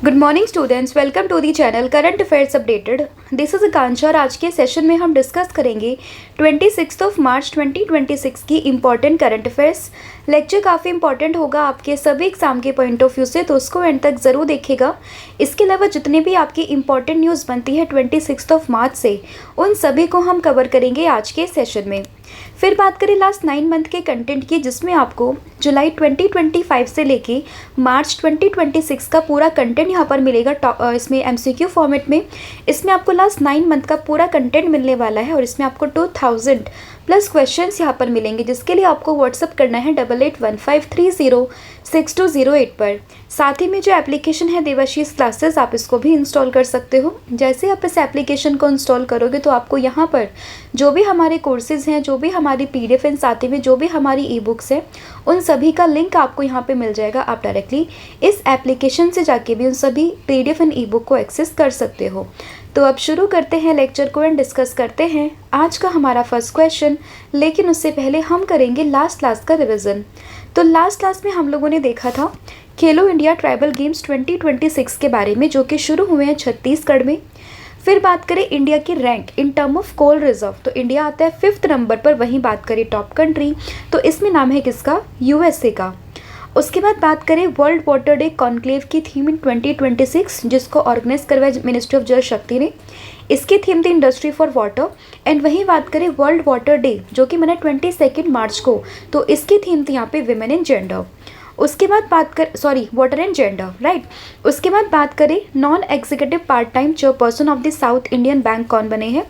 Good morning students, welcome to the channel current affairs updated. This is Akanksha और आज के session में हम डिस्कस करेंगे 26 मार्च 2026 की इंपॉर्टेंट करंट अफेयर्स। लेक्चर काफ़ी इंपॉर्टेंट होगा आपके सभी एग्जाम के पॉइंट ऑफ व्यू से, तो उसको एंड तक ज़रूर देखिएगा। इसके अलावा जितने भी आपकी इंपॉर्टेंट न्यूज़ बनती है 26 मार्च से, उन सभी को हम कवर करेंगे आज के सेशन में। फिर बात करें लास्ट 9 मंथ के कंटेंट की, जिसमें आपको जुलाई 2025 से लेके मार्च 2026 का पूरा कंटेंट यहाँ पर मिलेगा। इसमें MCQ फॉर्मेट में इसमें आपको लास्ट 9 मंथ का पूरा कंटेंट मिलने वाला है और इसमें आपको 2000 प्लस क्वेश्चंस यहाँ पर मिलेंगे, जिसके लिए आपको व्हाट्सअप करना है 8815306208 पर। साथ ही में जो एप्लीकेशन है देवाशीष क्लासेस, आप इसको भी इंस्टॉल कर सकते हो। जैसे आप इस एप्लीकेशन को इंस्टॉल करोगे तो आपको यहाँ पर जो भी हमारे कोर्सेज़ हैं, जो भी हमारी PDF एंड साथ ही में जो भी हमारी ई बुक्स हैं, उन सभी का लिंक आपको यहाँ पे मिल जाएगा। आप डायरेक्टली इस एप्लीकेशन से जाके भी उन सभी PDF एंड ई बुक को एक्सेस कर सकते हो। तो अब शुरू करते हैं लेक्चर को एंड डिस्कस करते हैं आज का हमारा फर्स्ट क्वेश्चन। लेकिन उससे पहले हम करेंगे लास्ट क्लास का रिवीजन। तो लास्ट क्लास में हम लोगों ने देखा था खेलो इंडिया ट्राइबल गेम्स 2026 के बारे में, जो कि शुरू हुए हैं छत्तीसगढ़ में। फिर बात करें इंडिया की rank in term of coal reserve, तो इंडिया आता है 5th नंबर पर। वहीं बात करें टॉप कंट्री, तो इसमें नाम है किसका? USA का। उसके बाद बात करें वर्ल्ड वाटर डे कॉन्क्लेव की थीम इन 2026, जिसको ऑर्गेनाइज करवाया मिनिस्ट्री ऑफ जल शक्ति ने। इसकी थीम थी इंडस्ट्री फॉर वाटर। एंड वहीं बात करें वर्ल्ड वाटर डे, जो कि मैंने 22 मार्च को, तो इसकी थीम थी यहाँ पे विमेन इन जेंडर। उसके बाद वाटर एंड जेंडर, राइट। उसके बाद बात करें non executive part time chairperson of the south Indian bank कौन बने हैं,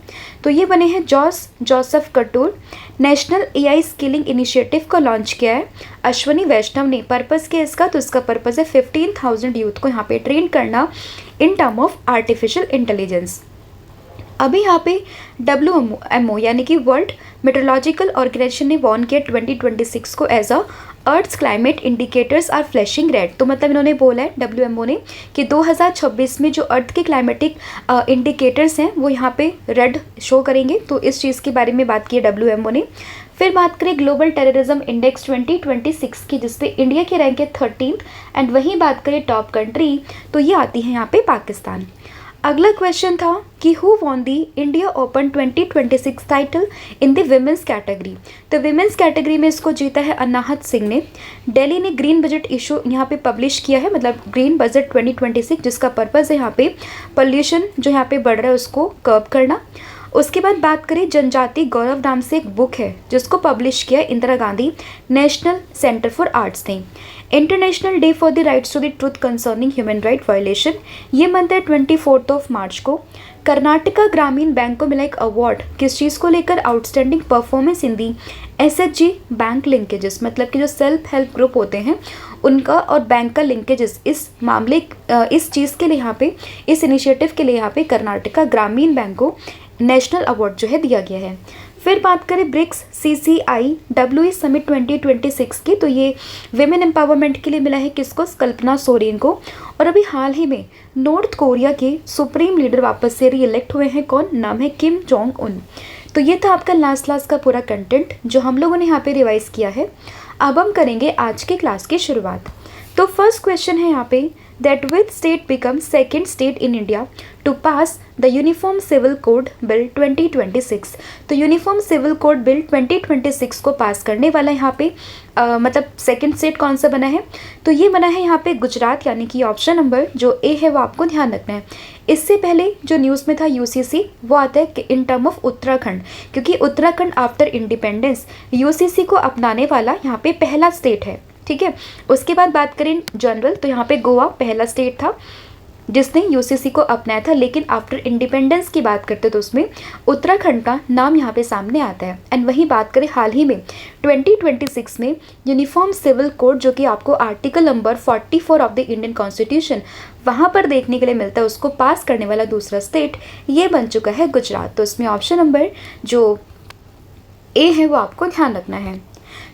तो ये बने हैं Joseph Kattoor. National AI skilling initiative को लॉन्च किया है अश्वनी वैष्णव ने। पर्पज़ क्या है इसका? तो इसका पर्पज़ है 15,000 यूथ को यहाँ पे ट्रेन करना in term of artificial intelligence. अभी यहाँ पे WMO यानी कि वर्ल्ड मेट्रोलॉजिकल ऑर्गेनाइजेशन ने वार्न किया 2026 को as a earth climate indicators are flashing red. तो मतलब इन्होंने बोला है WMO ने कि 2026 में जो अर्थ के क्लाइमेटिक इंडिकेटर्स हैं वो यहाँ पे रेड शो करेंगे। तो इस चीज़ के बारे में बात की है WMO ने। फिर बात करें ग्लोबल टेररिज्म इंडेक्स 2026 की, जिसपे इंडिया की रैंक है 13th। एंड वहीं बात करें टॉप कंट्री, तो ये आती है यहाँ पे पाकिस्तान। अगला क्वेश्चन था कि who won the India open 2026 title in the women's category. तो विमेंस कैटेगरी में इसको जीता है अनाहत सिंह ने। दिल्ली ने ग्रीन बजट इशू यहाँ पे पब्लिश किया है, मतलब ग्रीन बजट 2026, जिसका पर्पज़ है यहाँ पे पोल्यूशन जो यहाँ पे बढ़ रहा है उसको कर्ब करना। उसके बाद बात करें जनजाति गौरव नाम से एक बुक है जिसको पब्लिश किया Indira Gandhi national centre for arts ने। International day for the rights to the truth concerning human right violation, ये मंथ है 24 मार्च को। कर्नाटका ग्रामीण बैंक को मिला एक अवार्ड, किस चीज़ को लेकर? Outstanding performance in the SHG bank linkages, मतलब कि जो सेल्फ हेल्प ग्रुप होते हैं उनका और बैंक का लिंकेजेस, इस मामले इस चीज़ के लिए यहाँ पे, इस इनिशिएटिव के लिए यहाँ पे कर्नाटका ग्रामीण बैंक को नेशनल अवार्ड जो है दिया गया है। फिर बात करें ब्रिक्स CCIWE समिट 2026 की, तो ये विमेन एम्पावरमेंट के लिए मिला है किसको? कल्पना सोरेन को। और अभी हाल ही में नॉर्थ कोरिया के सुप्रीम लीडर वापस से री-इलेक्ट हुए हैं, कौन? नाम है किम जोंग उन। तो ये था आपका लास्ट क्लास का पूरा कंटेंट जो हम लोगों ने यहाँ पे रिवाइज किया है। अब हम करेंगे आज के क्लास की शुरुआत। तो फर्स्ट क्वेश्चन है यहाँ पे that which state becomes second state in India to pass the Uniform Civil Code Bill 2026। तो यूनिफॉर्म सिविल कोड बिल 2026 को पास करने वाला यहाँ पे मतलब सेकंड स्टेट कौन सा बना है? तो ये बना है यहाँ पे गुजरात, यानी कि ऑप्शन नंबर जो A है वो आपको ध्यान रखना है। इससे पहले जो न्यूज़ में था UCC, वो आता है इन टर्म ऑफ उत्तराखंड, क्योंकि उत्तराखंड आफ्टर इंडिपेंडेंस UCC को अपनाने वाला यहाँ पे पहला स्टेट है, ठीक है। उसके बाद बात करें जनरल, तो यहाँ पे गोवा पहला स्टेट था जिसने UCC को अपनाया था, लेकिन आफ्टर इंडिपेंडेंस की बात करते तो उसमें उत्तराखंड का नाम यहाँ पे सामने आता है। एंड वहीं बात करें हाल ही में 2026 में यूनिफॉर्म सिविल कोड, जो कि आपको article number 44 of the Indian constitution वहाँ पर देखने के लिए मिलता है, उसको पास करने वाला दूसरा स्टेट ये बन चुका है गुजरात। तो इसमें ऑप्शन नंबर जो A है वो आपको ध्यान रखना है।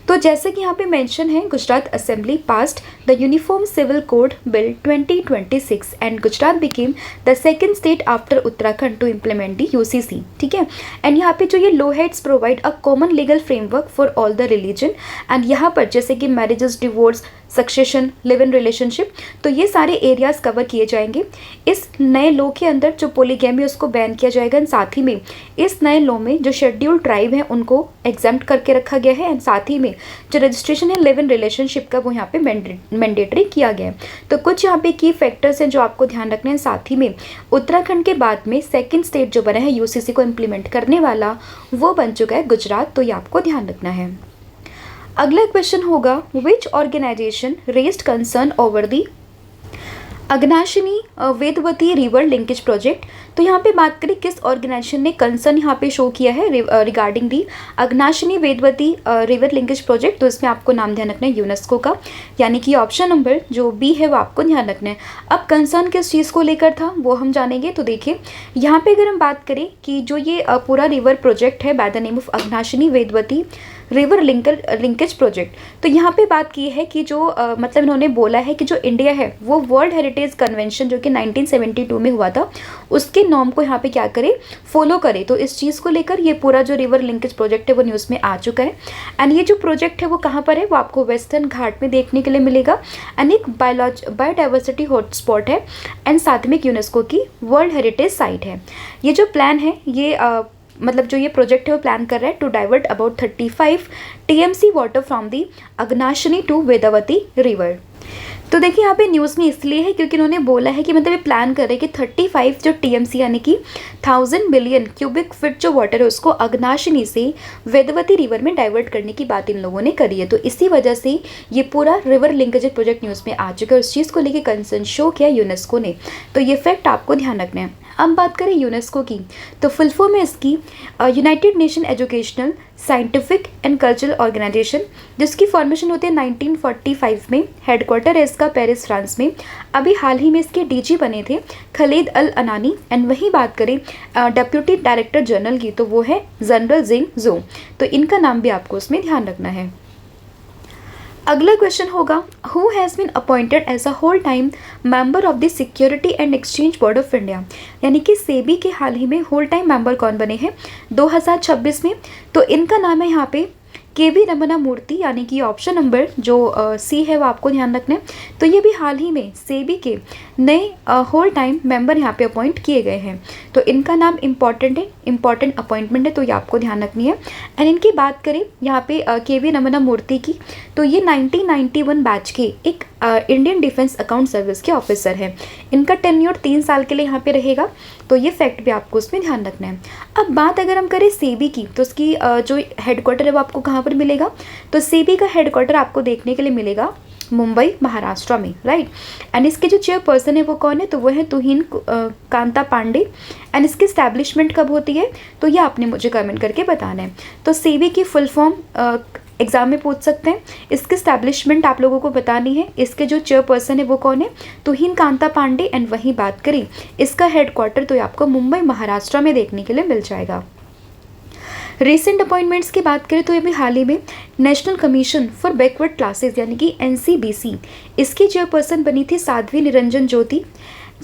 तो जैसे कि यहाँ पे मेंशन है, Gujarat assembly passed the uniform civil code bill 2026 and Gujarat became the second state after Uttarakhand to implement the UCC. ठीक है, एंड यहाँ पे जो ये law heads provide a common legal framework for all the religion, and यहाँ पर जैसे कि marriages, divorce, succession, live in relationship, तो ये सारे एरियाज कवर किए जाएंगे। इस नए लॉ के अंदर जो पोलीगैमी उसको बैन किया जाएगा, एंड साथ ही में इस नए लॉ में जो शेड्यूल्ड ट्राइब है उनको एग्जाम्प्ट करके रखा गया है, एंड साथ ही में जो रजिस्ट्रेशन है लिव इन रिलेशनशिप का वो यहाँ पे मैंडेटरी किया गया है। तो कुछ यहाँ पे की फैक्टर्स हैं जो आपको ध्यान रखने हैं। साथ ही में उत्तराखंड के बाद में सेकेंड स्टेट जो बना है यूसीसी को इम्प्लीमेंट करने वाला, वो बन चुका है गुजरात, तो ये आपको ध्यान रखना है। अगला क्वेश्चन होगा, which organisation raised concern over the Aghanashini Vedavati river linkage project. तो यहाँ पे बात करें किस ऑर्गेनाइजेशन ने कंसर्न यहाँ पे शो किया है regarding the Aghanashini Vedavati river linkage project, तो इसमें आपको नाम ध्यान रखना है यूनेस्को का, यानी कि ऑप्शन नंबर जो बी है वो आपको ध्यान रखना है। अब कंसर्न किस चीज़ को लेकर था वो हम जानेंगे। तो देखिए यहाँ पे अगर हम बात करें कि जो ये पूरा रिवर प्रोजेक्ट है by the name of Aghanashini Vedavati river linkage project, तो यहाँ पे बात की है कि जो मतलब इन्होंने बोला है कि जो इंडिया है वो वर्ल्ड हेरिटेज कन्वेंशन जो कि 1972 में हुआ था उसके नॉर्म को यहाँ पे क्या करे, फॉलो करे। तो इस चीज़ को लेकर ये पूरा जो रिवर लिंकेज प्रोजेक्ट है वो न्यूज़ में आ चुका है। एंड ये जो प्रोजेक्ट है वो कहाँ पर है, वो आपको वेस्टर्न घाट में देखने के लिए मिलेगा, एंड एक बायोडाइवर्सिटी हॉटस्पॉट है, एंड साथ में एक यूनेस्को की वर्ल्ड हेरिटेज साइट है। ये जो प्लान है ये मतलब जो ये प्रोजेक्ट है वो प्लान कर रहा है to divert about 35 TMC water from the Aghanashini to Vedavati river. तो देखिए यहाँ पे न्यूज़ में इसलिए है क्योंकि इन्होंने बोला है कि मतलब ये प्लान कर रहे हैं कि 35 जो TMC यानी कि 1000 बिलियन क्यूबिक फीट जो वाटर है उसको अग्नाशिनी से वेदवती रिवर में डाइवर्ट करने की बात इन लोगों ने करी है। तो इसी वजह से ये पूरा रिवर लिंकेज प्रोजेक्ट न्यूज़ में आ चुका है, उस चीज़ को लेकर कंसर्न शो किया यूनेस्को ने। तो ये फैक्ट आपको ध्यान रखना है। अब बात करें यूनेस्को की, तो फुल फॉर्म है इसकी United Nation educational, scientific and cultural organization, जिसकी फॉर्मेशन होती है 1945 में। हेडक्वार्टर है इसका पेरिस, फ्रांस में। अभी हाल ही में इसके DG बने थे खलीद अल अनानी, एंड वहीं बात करें डेप्यूटी डायरेक्टर जनरल की तो वो है जनरल जिंग जो। तो इनका नाम भी आपको उसमें ध्यान रखना है। अगला क्वेश्चन होगा, who has been appointed as a whole time member of the security and exchange board of India, यानी कि सेबी के हाल ही में होल टाइम मेंबर कौन बने हैं 2026 में। तो इनका नाम है यहाँ पे KV रमना मूर्ति, यानी कि ऑप्शन नंबर जो सी है वो आपको ध्यान रखना है। तो ये भी हाल ही में सेबी के नए होल टाइम मेंबर यहाँ पे अपॉइंट किए गए हैं। तो इनका नाम इम्पॉर्टेंट है, इम्पॉर्टेंट अपॉइंटमेंट है, तो ये आपको ध्यान रखनी है। एंड इनकी बात करें यहाँ पे KV रमना मूर्ति की, तो ये 1991 बैच के एक इंडियन डिफेंस अकाउंट सर्विस के ऑफिसर हैं। इनका टेन्योर 3 साल के लिए यहाँ पे रहेगा, तो ये फैक्ट भी आपको उसमें ध्यान रखना है। अब बात अगर हम करें सेबी की, तो उसकी जो हेडक्वार्टर है वो आपको कहाँ पर मिलेगा, तो सेबी का हेडक्वार्टर आपको देखने के लिए मिलेगा मुंबई, महाराष्ट्र में, राइट। एंड इसके जो चेयरपर्सन है वो कौन है, तो वो है तुहिन कांता पांडे। एंड इसकी स्टैब्लिशमेंट कब होती है, तो ये आपने मुझे कमेंट करके बताना है। तो सेबी की फुल फॉर्म एग्जाम में पूछ सकते हैं, इसकी स्टैब्लिशमेंट आप लोगों को बतानी है। इसके जो चेयरपर्सन है वो कौन है, तुहिन कांता पांडे। एंड वहीं बात करें इसका हेडक्वार्टर तो आपको मुंबई, महाराष्ट्र में देखने के लिए मिल जाएगा। रिसेंट अपॉइंटमेंट्स की बात करें तो ये भी हाल ही में national commission for backward classes यानी कि NCBC, इसकी चेयरपर्सन बनी थी साध्वी निरंजन ज्योति।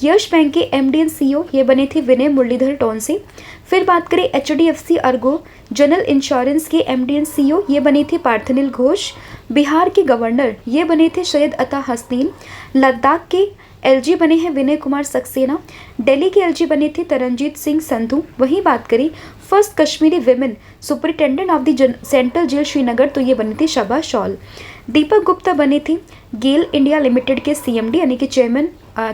यश बैंक के MD एंड CEO ये बने थे विनय मुरलीधर टोनसे। फिर बात करें HDFC अर्गो जनरल इंश्योरेंस के MD एंड CEO ये बने थे पार्थनिल घोष। बिहार के गवर्नर ये बने थे सैयद अता हसनैन। लद्दाख के LG बने हैं विनय कुमार सक्सेना। दिल्ली के LG बने थे तरनजीत सिंह संधू। वहीं बात करें first Kashmiri women superintendent of the central jail Srinagar, तो ये बनी थी शबा शॉल। दीपक गुप्ता बने थे गेल इंडिया लिमिटेड के CMD यानी कि चेयरमैन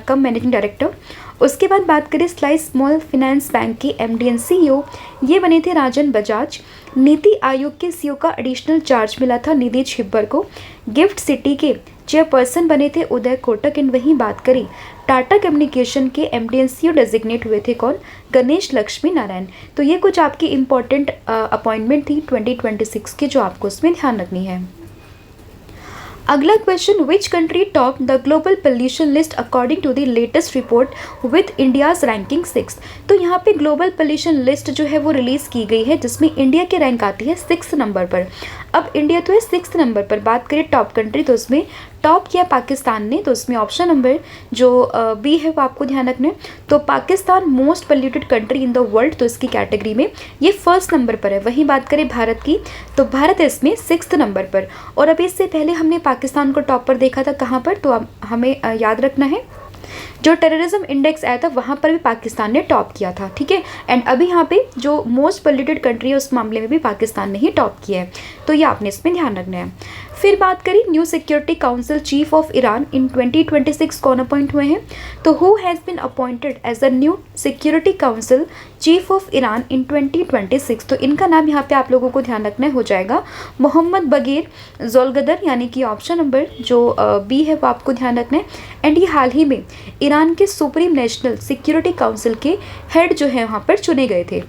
कम मैनेजिंग डायरेक्टर। उसके बाद बात करें स्लाइस स्मॉल फाइनेंस बैंक के MD एंड CEO ये बने थे राजन बजाज। नीति आयोग के CEO का एडिशनल चार्ज मिला था निधि छिब्बर को। गिफ्ट सिटी के चेयरपर्सन बने थे उदय कोटक। एंड वहीं बात करें टाटा कम्युनिकेशन के MD एंड CEO डेजिग्नेट हुए थे कौन, गणेश लक्ष्मी नारायण। तो ये कुछ आपकी इंपॉर्टेंट अपॉइंटमेंट थी 2026 की जो आपको उसमें ध्यान रखनी है। अगला question, which country top the global pollution list according to the latest report with India's ranking 6। तो यहाँ पे ग्लोबल पोल्यूशन लिस्ट जो है वो रिलीज़ की गई है, जिसमें इंडिया की रैंक आती है 6 नंबर पर। अब इंडिया तो है 6 नंबर पर। बात करें टॉप कंट्री, तो उसमें टॉप किया पाकिस्तान ने, तो उसमें ऑप्शन नंबर जो बी है वो आपको ध्यान रखना है। तो Pakistan most polluted country in the world, तो इसकी कैटेगरी में ये फर्स्ट नंबर पर है। वहीं बात करें भारत की, तो भारत है इसमें 6 नंबर पर। और अभी इससे पहले हमने पाकिस्तान को टॉप पर देखा था, कहाँ पर, तो हमें याद रखना है जो टेररिज्म इंडेक्स आया था वहाँ पर भी पाकिस्तान ने टॉप किया था, ठीक है। एंड अभी यहाँ पे जो मोस्ट पोल्यूटेड कंट्री है उस मामले में भी पाकिस्तान ने ही टॉप किया है, तो ये आपने इसमें ध्यान रखना है। फिर बात करें new security council chief of Iran in 2026 कौन अपॉइंट हुए हैं, तो who has been appointed as the new security council chief of Iran in 2026। तो इनका नाम यहाँ पे आप लोगों को ध्यान रखना हो जाएगा मोहम्मद बगीर जोलगदर, यानी कि ऑप्शन नंबर जो बी है वो आपको ध्यान रखना है। एंड ये हाल ही में ईरान के सुप्रीम नेशनल सिक्योरिटी काउंसिल के हेड जो है वहाँ पर चुने गए थे।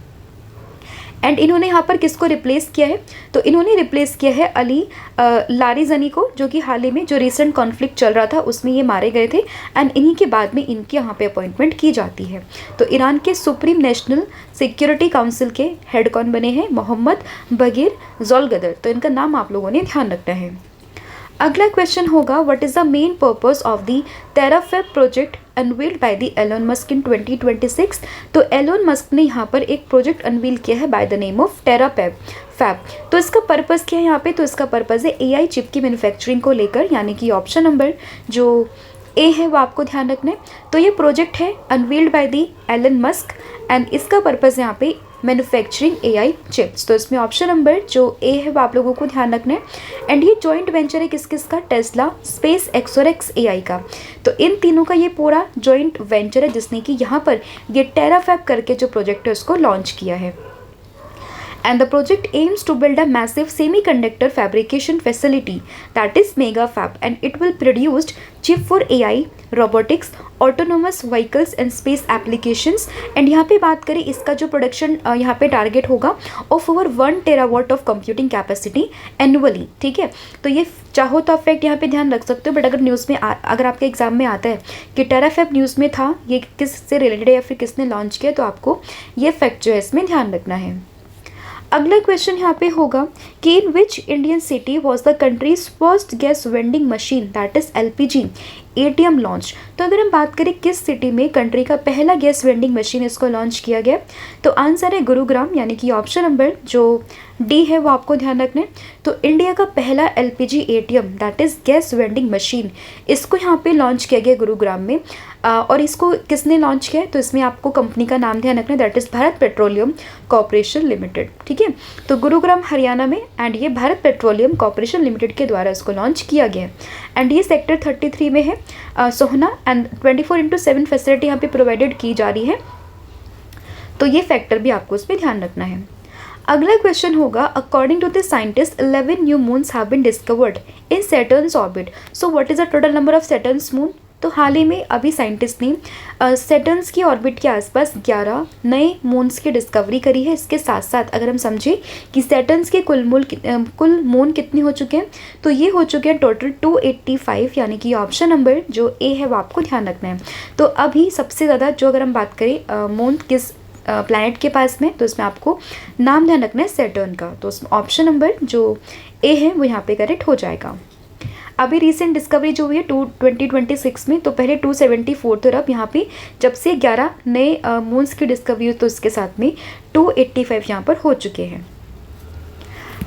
एंड इन्होंने यहाँ पर किसको रिप्लेस किया है, तो इन्होंने रिप्लेस किया है अली लारिजनी को, जो कि हाल ही में जो रिसेंट कॉन्फ्लिक्ट चल रहा था उसमें ये मारे गए थे। एंड इन्हीं के बाद में इनकी यहाँ पे अपॉइंटमेंट की जाती है। तो ईरान के सुप्रीम नेशनल सिक्योरिटी काउंसिल के हेड कौन बने हैं, मोहम्मद बगीर जोलगदर। तो इनका नाम आप लोगों ने ध्यान रखना है। अगला क्वेश्चन होगा, what is the main purpose of the Terafab project unveiled by the Elon Musk in 2026। तो एलोन मस्क ने यहाँ पर एक प्रोजेक्ट अनवील किया है बाय द नेम ऑफ टेराफेब। तो इसका पर्पस क्या है यहाँ पे, तो इसका पर्पस है एआई चिप की मैन्युफैक्चरिंग को लेकर, यानी कि ऑप्शन नंबर जो ए है वो आपको ध्यान रखना है। तो ये प्रोजेक्ट है unveiled by the Elon Musk and इसका पर्पस यहाँ पे मैन्युफैक्चरिंग एआई चिप्स। तो इसमें ऑप्शन नंबर जो ए है वो आप लोगों को ध्यान रखना है। एंड ये जॉइंट वेंचर है किस किस का, टेस्ला, स्पेस एक्स और एक्स एआई का। तो इन तीनों का ये पूरा जॉइंट वेंचर है जिसने कि यहाँ पर ये टेराफैब करके जो प्रोजेक्ट है उसको लॉन्च किया है। And the project aims to build a massive semiconductor fabrication facility, that is mega fab, and it will produce chip for AI, robotics, autonomous vehicles and space applications। and यहाँ पे बात करें इसका जो प्रोडक्शन यहाँ पे टारगेट होगा of over 1 terawatt of computing capacity annually, ठीक है। तो ये चाहो तो आप फैक्ट यहाँ पे ध्यान रख सकते हो, बट अगर न्यूज़ में अगर आपके एग्जाम में आता है कि टेराफैब न्यूज़ में था, ये किससे रिलेटेड है या फिर किसने लॉन्च किया, तो आपको ये फैक्ट जो है इसमें ध्यान रखना है। अगला क्वेश्चन यहाँ पे होगा कि in which Indian city was the country's first gas vending machine, that is LPG ATM launch. तो अगर हम बात करें किस सिटी में कंट्री का पहला गैस वेंडिंग मशीन इसको लॉन्च किया गया, तो आंसर है गुरुग्राम, यानी कि ऑप्शन नंबर जो डी है वो आपको ध्यान रखना है। तो इंडिया का पहला LPG ATM that is gas vending machine, इसको यहाँ पे लॉन्च किया गया गुरुग्राम में। और इसको किसने लॉन्च किया है, तो इसमें आपको कंपनी का नाम ध्यान रखना है, that is Bharat petroleum corporation limited, ठीक है। तो गुरुग्राम हरियाणा में, एंड ये भारत पेट्रोलियम कॉर्पोरेशन लिमिटेड के द्वारा इसको लॉन्च किया गया है। एंड ये सेक्टर 33 में है सोहना, एंड 24/7 फैसिलिटी यहाँ पे प्रोवाइडेड की जा रही है। तो ये फैक्टर भी आपको इसमें ध्यान रखना है। अगला क्वेश्चन होगा, according to the scientist 11 new moons have been discovered in Saturn's orbit. So what is the total number of Saturn's moon. तो हाल ही में अभी साइंटिस्ट ने सैटर्न्स की ऑर्बिट के आसपास 11 नए मून्स की डिस्कवरी करी है। इसके साथ साथ अगर हम समझें कि सैटर्न्स के कुल मून कितने हो चुके हैं, तो ये हो चुके हैं टोटल 285, यानी कि ऑप्शन नंबर जो ए है वो आपको ध्यान रखना है। तो अभी सबसे ज़्यादा जो अगर हम बात करें मून किस प्लैनेट के पास में, तो इसमें आपको नाम ध्यान रखना है सैटर्न का। तो ऑप्शन नंबर जो ए है वो यहाँ पे करेक्ट हो जाएगा। अभी रिसेंट डिस्कवरी जो हुई है 2026 में, तो पहले 274 थे और अब यहाँ पे जब से 11 नए मून्स की डिस्कवरी हुई तो इसके साथ में 285 यहाँ पर हो चुके हैं।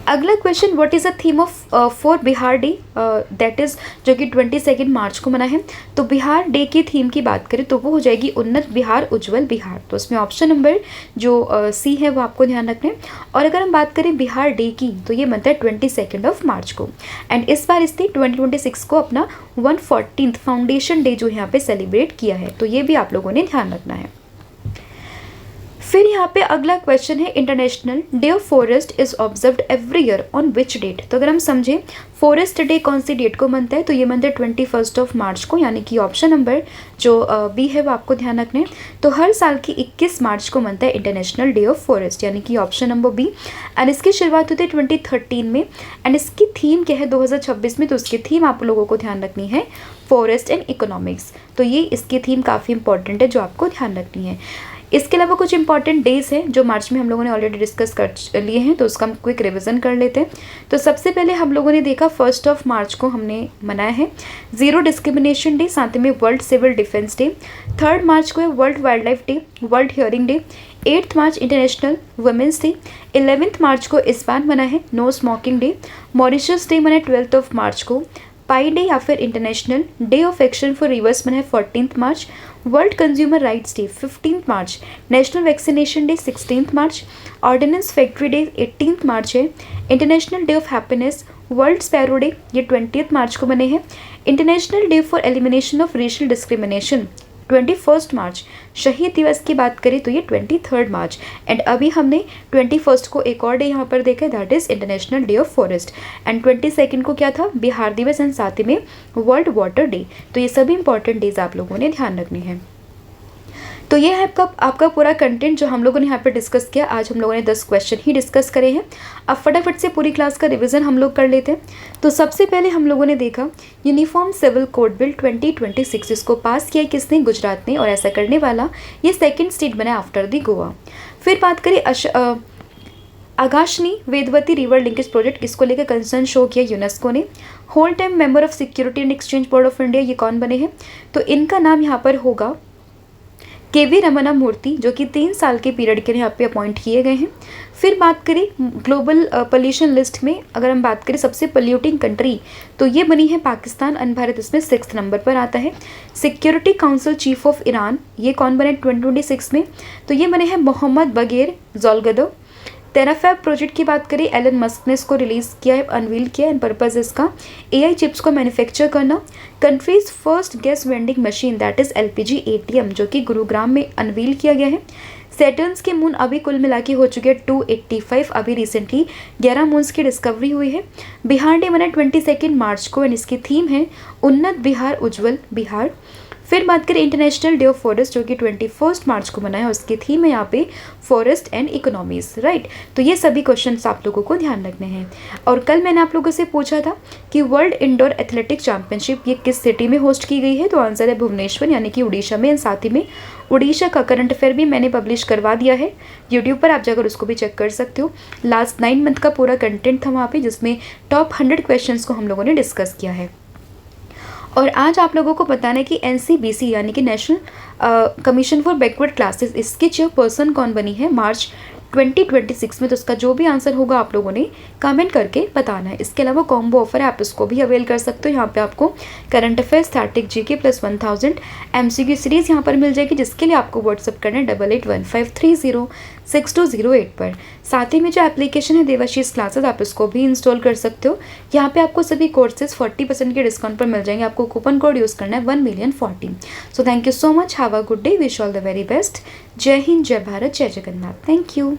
अगला question, what is the theme of for Bihar day, that is जो कि 22 मार्च को मना है। तो बिहार डे की थीम की बात करें तो वो हो जाएगी उन्नत बिहार उज्जवल बिहार। तो उसमें ऑप्शन नंबर जो सी है वो आपको ध्यान रखना है। और अगर हम बात करें बिहार डे की, तो ये बनता है 22 मार्च को। एंड इस बार इसने 2026 को अपना 114th फाउंडेशन डे जो यहाँ पे सेलिब्रेट किया है। तो ये भी आप लोगों ने ध्यान रखना है। फिर यहाँ पे अगला क्वेश्चन है, international day of forest is observed every year on which date. तो अगर हम समझें फॉरेस्ट डे कौन सी डेट को मनता है, तो ये मनता है 21 मार्च को, यानी कि ऑप्शन नंबर जो बी है वो आपको ध्यान रखना है। तो हर साल की 21 मार्च को मनता है इंटरनेशनल डे ऑफ फॉरेस्ट, यानी कि ऑप्शन नंबर बी। एंड इसकी शुरुआत होती है 2013 में, एंड इसकी थीम क्या है 2026 में, तो उसकी थीम आप लोगों को ध्यान रखनी है फॉरेस्ट एंड इकोनॉमिक्स। तो ये इसकी थीम काफ़ी इंपॉर्टेंट है जो आपको ध्यान रखनी है। इसके अलावा कुछ इंपॉर्टेंट डेज हैं जो मार्च में हम लोगों ने ऑलरेडी डिस्कस कर लिए हैं, तो उसका हम क्विक रिवीजन कर लेते हैं। तो सबसे पहले हम लोगों ने देखा 1 मार्च को हमने मनाया है ज़ीरो डिस्क्रिमिनेशन डे, साथ में वर्ल्ड सिविल डिफेंस डे। 3 मार्च को है world wild life day, world hearing day. 8 मार्च इंटरनेशनल वुमेंस डे। 11 मार्च को इस बार मना है no smoking day. Mauritius day मना है 12 मार्च को। पाई डे या फिर international day of action for rivers मना है 14 मार्च। वर्ल्ड कंज्यूमर राइट्स डे 15 मार्च। नेशनल वैक्सीनेशन डे 16 मार्च। ऑर्डिनेंस फैक्ट्री डे 18 मार्च है। International day of happiness world sparrow day ये 20 मार्च को बने हैं। International day for elimination of racial discrimination 21 मार्च। शहीद दिवस की बात करें तो ये 23 मार्च। एंड अभी हमने 21 को एक और डे यहाँ पर देखा है, that is international day of forest. And 22 को क्या था, बिहार दिवस, एंड साथ ही में वर्ल्ड वाटर डे। तो ये सभी इंपॉर्टेंट डेज आप लोगों ने ध्यान रखने हैं। तो ये है आपका पूरा कंटेंट जो हम लोगों ने यहाँ पर डिस्कस किया। आज हम लोगों ने 10 क्वेश्चन ही डिस्कस करे हैं। अब फटाफट से पूरी क्लास का रिवीजन हम लोग कर लेते हैं। तो सबसे पहले हम लोगों ने देखा यूनिफॉर्म सिविल कोड बिल 2026, इसको पास किया किसने, गुजरात ने, और ऐसा करने वाला ये सेकेंड स्टेट बना आफ्टर दी गोवा। फिर बात करें Aghanashini Vedavati river linkage project, इसको लेकर कंसर्न शो किया यूनेस्को ने। Whole time member of security and exchange board of India, ये कौन बने हैं, तो इनका नाम यहाँ पर होगा के.वी. रमना मूर्ति, जो कि 3 साल के पीरियड के लिए यहाँ पे अपॉइंट किए गए हैं। फिर बात करें ग्लोबल पोल्यूशन लिस्ट में, अगर हम बात करें सबसे पोल्यूटिंग कंट्री, तो ये बनी है पाकिस्तान, एंड भारत इसमें 6th नंबर पर आता है। Security council chief of Iran, ये कौन बने 2026 में, तो ये बने हैं मोहम्मद बगैर ज़ोलगदो। टेराफैब प्रोजेक्ट की बात करें, एलन मस्क ने इसको रिलीज़ किया है, अनवील किया है, एंड पर्पज़ इसका AI चिप्स को मैन्युफैक्चर करना। Countries first gas vending machine that is LPG ATM, जो कि गुरुग्राम में अनवील किया गया है। सैटर्न्स के मून अभी कुल मिला के हो चुके हैं 285, अभी रिसेंटली 11 मून्स की डिस्कवरी हुई है। बिहार डे मना 22 मार्च को, एंड इसकी थीम है उन्नत बिहार उज्जवल बिहार। फिर बात करें इंटरनेशनल डे ऑफ फॉरेस्ट, जो कि 21 मार्च को मनाया, उसकी थीम है यहाँ पे फॉरेस्ट एंड इकोनॉमीज, राइट। तो ये सभी क्वेश्चंस आप लोगों को ध्यान रखने हैं। और कल मैंने आप लोगों से पूछा था कि वर्ल्ड इंडोर एथलेटिक चैंपियनशिप ये किस सिटी में होस्ट की गई है, तो आंसर है भुवनेश्वर, यानी कि उड़ीसा में। साथ ही में उड़ीसा का करंट अफेयर भी मैंने पब्लिश करवा दिया है यूट्यूब पर, आप जाकर उसको भी चेक कर सकते हो। लास्ट 9 मंथ का पूरा कंटेंट था वहाँ पे, जिसमें टॉप 100 क्वेश्चंस को हम लोगों ने डिस्कस किया है। और आज आप लोगों को बताना है कि NCBC यानी कि national commission for backward classes, इसकी चेयरपर्सन कौन बनी है मार्च 2026 में। तो उसका जो भी आंसर होगा आप लोगों ने कमेंट करके बताना है। इसके अलावा कॉम्बो ऑफर है, आप इसको भी अवेल कर सकते हो। यहाँ पे आपको current affairs, static GK plus 1000 MCQ series यहाँ पर मिल जाएगी, जिसके लिए आपको व्हाट्सअप करना है 8815306208 पर। साथ ही में जो एप्लीकेशन है देवाशीष क्लासेस, आप इसको भी इंस्टॉल कर सकते हो। यहाँ पे आपको सभी कोर्सेज 40% के डिस्काउंट पर मिल जाएंगे। आपको कूपन कोड यूज़ करना है 1,000,040। So thank you so much, have a good day, wish all the very best. जय हिंद, जय भारत, जय जगन्नाथ, थैंक यू।